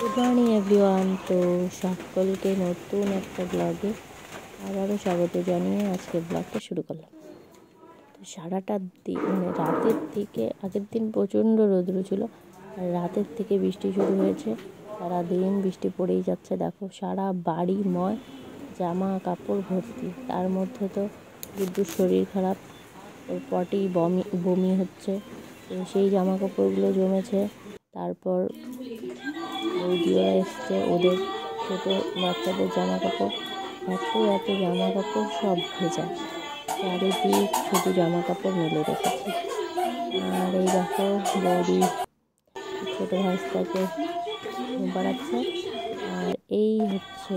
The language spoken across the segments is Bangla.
Good morning everyone. তো সকলকে নতুন একটা ব্লগে আবারও স্বাগত জানিয়ে আজকে ব্লগটা শুরু করলাম। তো সারাটা দিন রাতের থেকে আগের দিন প্রচণ্ড রৌদ্র ছিল, আর রাতের থেকে বৃষ্টি শুরু হয়েছে। সারাদিন বৃষ্টি পড়েই যাচ্ছে। দেখো সারা বাড়িময় জামা কাপড় ভর্তি। তার মধ্যে তো গুড্ডুর শরীর খারাপ, ওর পটি বমি হচ্ছে, তো সেই জামা কাপড়গুলো জমেছে। তারপর বৌদিওরা এসছে, ওদের ছোটো বাচ্চাদের জামা কাপড়, এত জামা কাপড় সব ভেজা, চারিদিক শুধু জামা কাপড় মেলে রেখেছি। আর এই দেখো বৌদি ছোটো ভাইস্তাকে বাড়াচ্ছে। আর এই হচ্ছে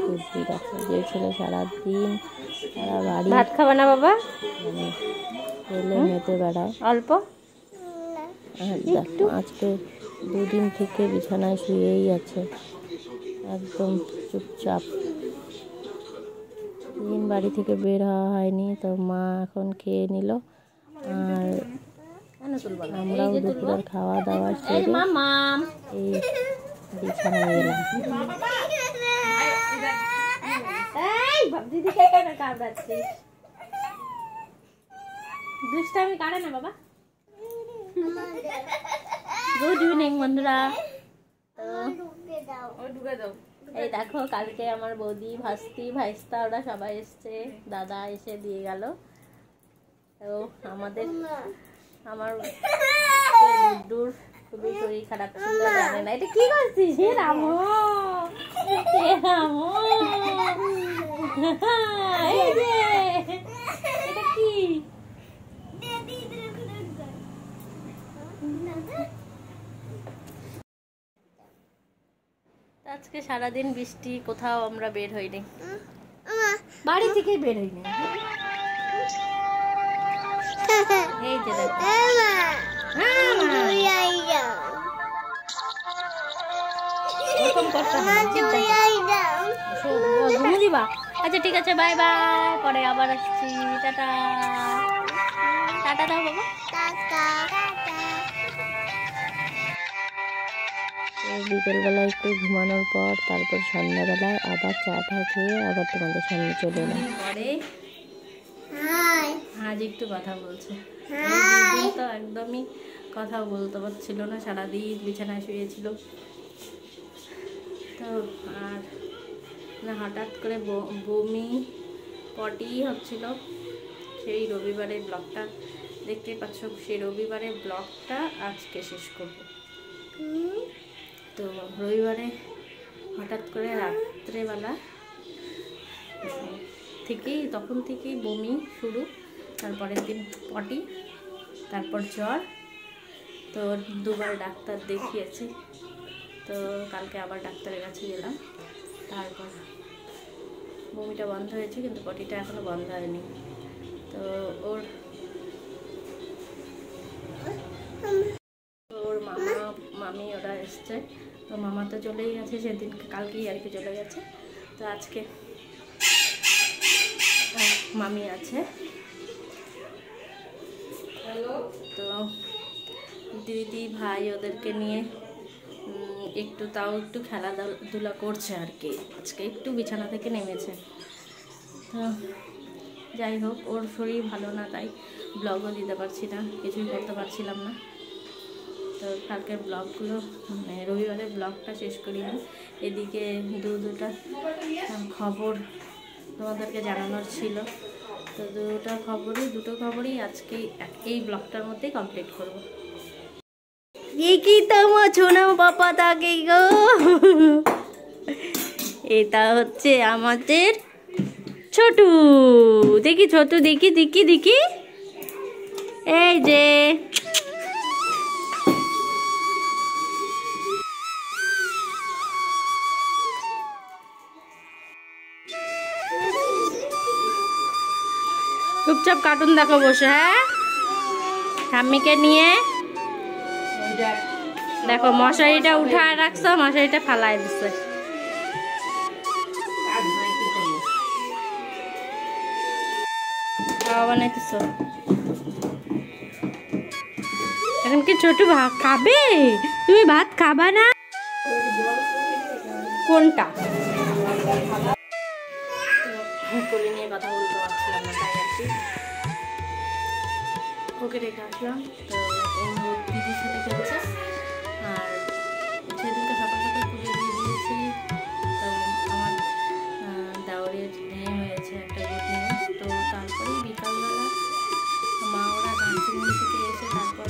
বুদ্ধি, দেখো যে ছেলে সারাদিন সারা বাড়ি ভাত খাবে না বাবা, মানে খেলে মেতে বেড়ায় অল্প। আর দেখো আজকে দুদিন থেকে বিছানায় শুয়েই আছে, একদম চুপচাপ। দিন বাড়ি থেকে বের হওয়া হয়নি, তো মা এখন খেয়ে নিল। আর আমরাও দুপুরের খাওয়া দাওয়া সেরে এই বিছানায় গেলাম। দুষ্টামি কাটে না বাবা। গুড ইভিনিং বন্ধুরা। এই দেখো কালকে আমার বৌদি ভাস্তি ভাইস্তা ওরা সবাই এসছে, দাদা এসে দিয়ে গেল। তো আমার গুড্ডুর খুবই শরীর খারাপ ছিল, জানে না। এটা কি করছিস রামো? এটা কি? আজকে সারাদিন বৃষ্টি, কোথাও আমরা বের হইনি, বাড়ি থেকে বের হইনি। এই যে দিবা। আচ্ছা ঠিক আছে, বাই বাই, পরে আবার আসছি। টাটা টাটা দাও বাবা। বিকেলবেলা একটু ঘুমানোর পর তারপর সন্ধ্যাবেলায় আবার চা টা খেয়ে আবার তোমাদের সামনে চলে এলাম। পরে আজ একটু কথা বলছে, তো একদমই কথা বলতে পারছিল না, সারাদিন বিছানায় শুয়েছিল। তো আর না হঠাৎ করে বমি পটি হচ্ছিল। সেই রবিবারের ব্লগটা দেখতেই পাচ্ছ, সেই রবিবারের ব্লগটা আজকে শেষ করব। তো রবিবারে হঠাৎ করে রাত্রেবেলা তখন থেকেই বমি শুরু, তারপরের দিন পটি, তারপর জ্বর। তো দুবার ডাক্তার দেখিয়েছি, তো কালকে আবার ডাক্তারের কাছে গেলাম। তারপর বমিটা বন্ধ হয়েছে, কিন্তু পটিটা এখনও বন্ধ হয়নি। তো ওর মামি ওরা এসছে। তো মামা তো চলেই গেছে সেদিন, কালকেই আর কি চলে গেছে। তো আজকে মামি আছে। তো দিদি ভাই ওদেরকে নিয়ে একটু খেলাধুলা করছে আর কি। আজকে একটু বিছানা থেকে নেমেছে। তো যাই হোক, ওর শরীর ভালো না, তাই ব্লগও দিতে পারছি না, কিছুই করতে পারছিলাম না। তো কালকের ব্লগগুলো মানে রবিবারের ব্লগটা শেষ করিনি। এদিকে দুটা খবর তোমাদেরকে জানানোর ছিল। তো দুটো খবরই আজকে এই ব্লগটার মধ্যেই কমপ্লিট করব। কি তোমার ছোনা বাবা তাকে গো, এটা হচ্ছে আমাদের ছোটু। দেখি ছোটু, দেখি এই যে চুপচাপ কার্টুন দেখো বসে। হ্যাঁ, ঠাম্মিকে নিয়ে দেখো মশারিটা উঠায় রাখছো, মশারিটা ফালাই দিচ্ছে। খাওয়া বানাইতেছো এখন কি? ছোট ভাত খাবে? তুমি ভাত খাবা না? কোনটা কোলে নিয়ে কথা বলতে পারছিলাম না, তাই আর কি ওকে রেখে আসলাম। তো ও দিদির সাথে খেলছে। আর সেদিনকে সকাল সকাল পুজো দিয়ে দিয়েছি। তো আমার দেওরের মেয়ে হয়েছে একটা গুড নিউজ। তো তারপরেই বিকালবেলা মা ওরা নার্সিংহোম থেকে এসে তারপর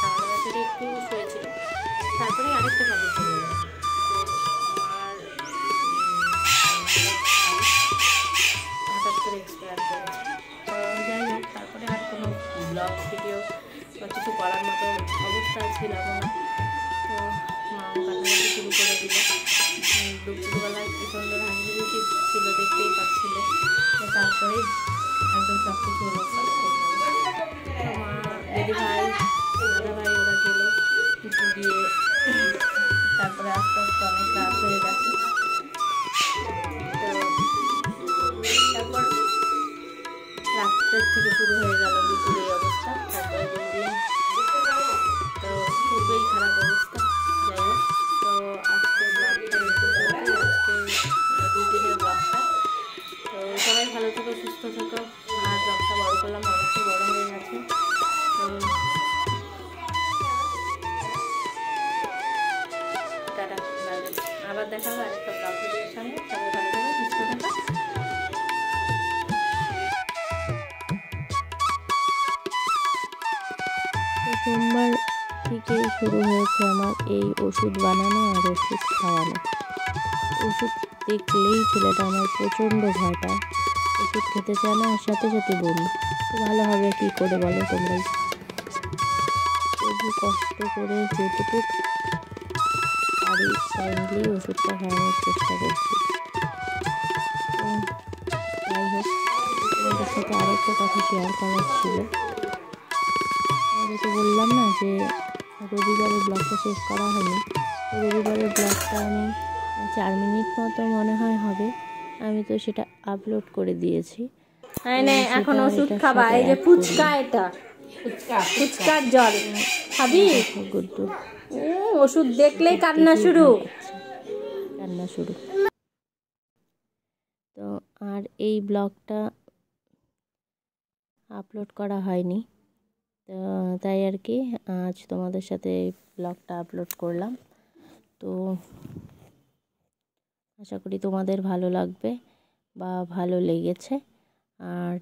খাওয়া দাওয়া করে একটু শুয়েছিল। তারপরে আরেকটা খবর চলে যায়, আর হঠাৎ করে এক্সপায়ার করেছে। তো যাই হোক, তারপরে আর কোনো ব্লগ ভিডিও বা কিছু করার মতো অবস্থায় ছিলাম না। তো মাও কান্নাকাটি শুরু করে দিল। দুপুরবেলায় কি সুন্দর হাসি খুশি ছিল, দেখতেই পাচ্ছিলে। তো তারপরেই একদম সব কিছু অনুষ্ঠান হয়ে গেল। তো মা, দিদি ভাই, দাদা ভাই ওরা গেলো গিয়ে তারপরে আস্তে আস্তে অনেক রাত হয়ে গেছে। তো তারপর রাত্রের থেকে শুরু হয়ে গেল দুপুরের অবস্থা। তারপরে 2 দিন তো খুবই খারাপ অবস্থা। যাই হোক, তো আজকে ব্লগটা আজকে 2 দিনের ব্লগটা। তো সবাই ভালো থেকো, সুস্থ থেকো। আর ব্লগটা বড় করলাম, অনেকটাই বড় হয়ে গেছে। তো টাটা, আবার দেখা হবে আরেকটা ব্লগ ভিডিওর সঙ্গে। সবাই ভালো থেকো, সুস্থ থেকো। সোমবার থেকেই শুরু হয়েছে আমার এই ওষুধ বানানো আর ওষুধ খাওয়ানো। ওষুধ দেখলেই ছেলেটা আমার প্রচণ্ড ভয় পায়, ওষুধ খেতে চায় না, আর সাথে সাথে বমি। তো ভালো হবে কী করে বলো তোমরাই। তবু কষ্ট করে যেটুকু পারি টাইমলি ওষুধটা খাওয়ানোর চেষ্টা করছি। তো যাই হোক, তোমাদের সাথে আরেকটা কথা শেয়ার করার ছিল। তো বললাম না যে রবিবারের ব্লগটা শেষ করা হয়নি। তো রবিবারের ব্লগটা আমি 4 মিনিট মতো মনে হয় হবে, আমি তো সেটা আপলোড করে দিয়েছি। এখন ওষুধ খাবা, এই যে ফুচকা, এটা ফুচকার জল খাবি। গুড্ডু ওষুধ দেখলেই কান্না শুরু। তো আর এই ব্লগটা আপলোড করা হয়নি, তো তাই আর কি আজ তোমাদের সাথে ব্লগটা আপলোড করলাম। তো আশা করি তোমাদের ভালো লাগবে বা ভালো লেগেছে। আর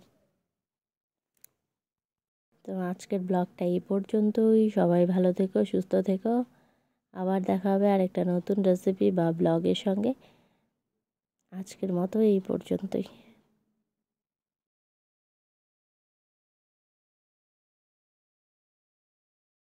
তো আজকের ব্লগটা এই পর্যন্তই। সবাই ভালো থেকো, সুস্থ থেকো। আবার দেখা হবে আরেকটা নতুন রেসিপি বা ব্লগের সঙ্গে। আজকের মতো এই পর্যন্তই।